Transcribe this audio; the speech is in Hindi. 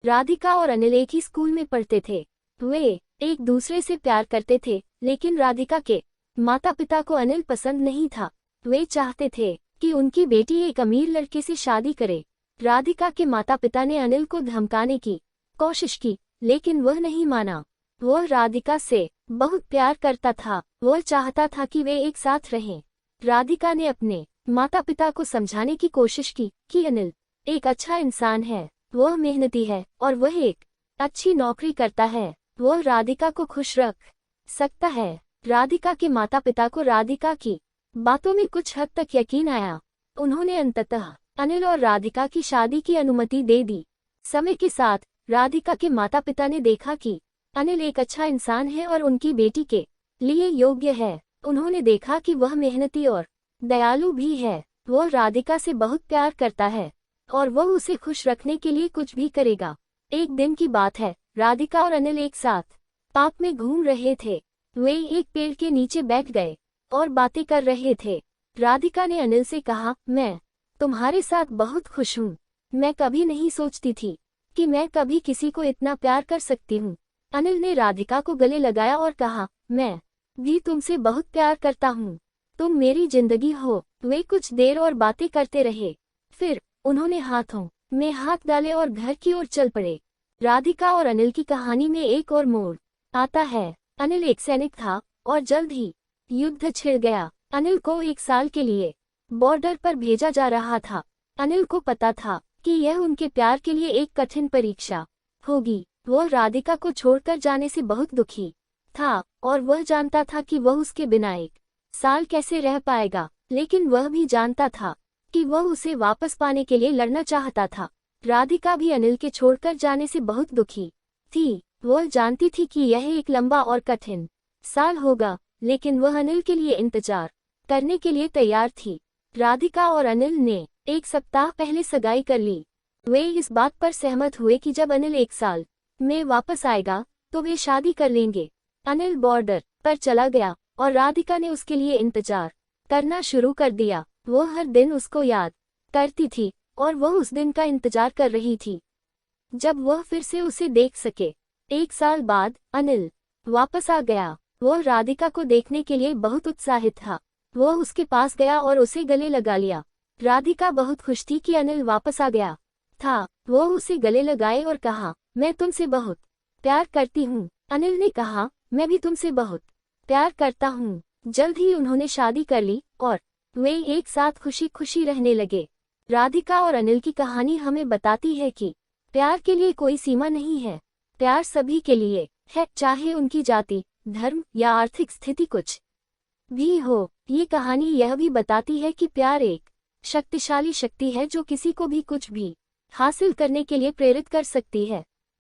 राधिका और अनिल एक ही स्कूल में पढ़ते थे। वे एक दूसरे से प्यार करते थे, लेकिन राधिका के माता पिता को अनिल पसंद नहीं था। वे चाहते थे कि उनकी बेटी एक अमीर लड़के से शादी करे। राधिका के माता पिता ने अनिल को धमकाने की कोशिश की, लेकिन वह नहीं माना। वह राधिका से बहुत प्यार करता था। वह चाहता था कि वे एक साथ रहें। राधिका ने अपने माता पिता को समझाने की कोशिश की कि अनिल एक अच्छा इंसान है, वह मेहनती है और वह एक अच्छी नौकरी करता है। वह राधिका को खुश रख सकता है। राधिका के माता पिता को राधिका की बातों में कुछ हद तक यकीन आया। उन्होंने अंततः अनिल और राधिका की शादी की अनुमति दे दी। समय के साथ राधिका के माता पिता ने देखा कि अनिल एक अच्छा इंसान है और उनकी बेटी के लिए योग्य है। उन्होंने देखा कि वह मेहनती और दयालु भी है। वह राधिका से बहुत प्यार करता है और वह उसे खुश रखने के लिए कुछ भी करेगा। एक दिन की बात है, राधिका और अनिल एक साथ पार्क में घूम रहे थे। वे एक पेड़ के नीचे बैठ गए और बातें कर रहे थे। राधिका ने अनिल से कहा, मैं तुम्हारे साथ बहुत खुश हूँ। मैं कभी नहीं सोचती थी कि मैं कभी किसी को इतना प्यार कर सकती हूँ। अनिल ने राधिका को गले लगाया और कहा, मैं भी तुमसे बहुत प्यार करता हूँ, तुम मेरी जिंदगी हो। वे कुछ देर और बातें करते रहे, फिर उन्होंने हाथों में हाथ डाले और घर की ओर चल पड़े। राधिका और अनिल की कहानी में एक और मोड़ आता है। अनिल एक सैनिक था और जल्द ही युद्ध छिड़ गया। अनिल को 1 साल के लिए बॉर्डर पर भेजा जा रहा था। अनिल को पता था कि यह उनके प्यार के लिए एक कठिन परीक्षा होगी। वह राधिका को छोड़कर जाने से बहुत दुखी था और वह जानता था कि वह उसके बिना 1 साल कैसे रह पाएगा, लेकिन वह भी जानता था कि वह उसे वापस पाने के लिए लड़ना चाहता था। राधिका भी अनिल के छोड़कर जाने से बहुत दुखी थी। वह जानती थी कि यह एक लंबा और कठिन साल होगा, लेकिन वह अनिल के लिए इंतजार करने के लिए तैयार थी। राधिका और अनिल ने 1 सप्ताह पहले सगाई कर ली। वे इस बात पर सहमत हुए कि जब अनिल 1 साल में वापस आएगा तो वे शादी कर लेंगे। अनिल बॉर्डर पर चला गया और राधिका ने उसके लिए इंतजार करना शुरू कर दिया। वह हर दिन उसको याद करती थी और वह उस दिन का इंतजार कर रही थी जब वह फिर से उसे देख सके। 1 साल बाद अनिल वापस आ गया। वह राधिका को देखने के लिए बहुत उत्साहित था। वह उसके पास गया और उसे गले लगा लिया। राधिका बहुत खुश थी कि अनिल वापस आ गया था। वह उसे गले लगाए और कहा, मैं तुमसे बहुत प्यार करती हूँ। अनिल ने कहा, मैं भी तुमसे बहुत प्यार करता हूँ। जल्द ही उन्होंने शादी कर ली और वे एक साथ खुशी खुशी रहने लगे। राधिका और अनिल की कहानी हमें बताती है कि प्यार के लिए कोई सीमा नहीं है। प्यार सभी के लिए है, चाहे उनकी जाति, धर्म या आर्थिक स्थिति कुछ भी हो। ये कहानी यह भी बताती है कि प्यार एक शक्तिशाली शक्ति है जो किसी को भी कुछ भी हासिल करने के लिए प्रेरित कर सकती है।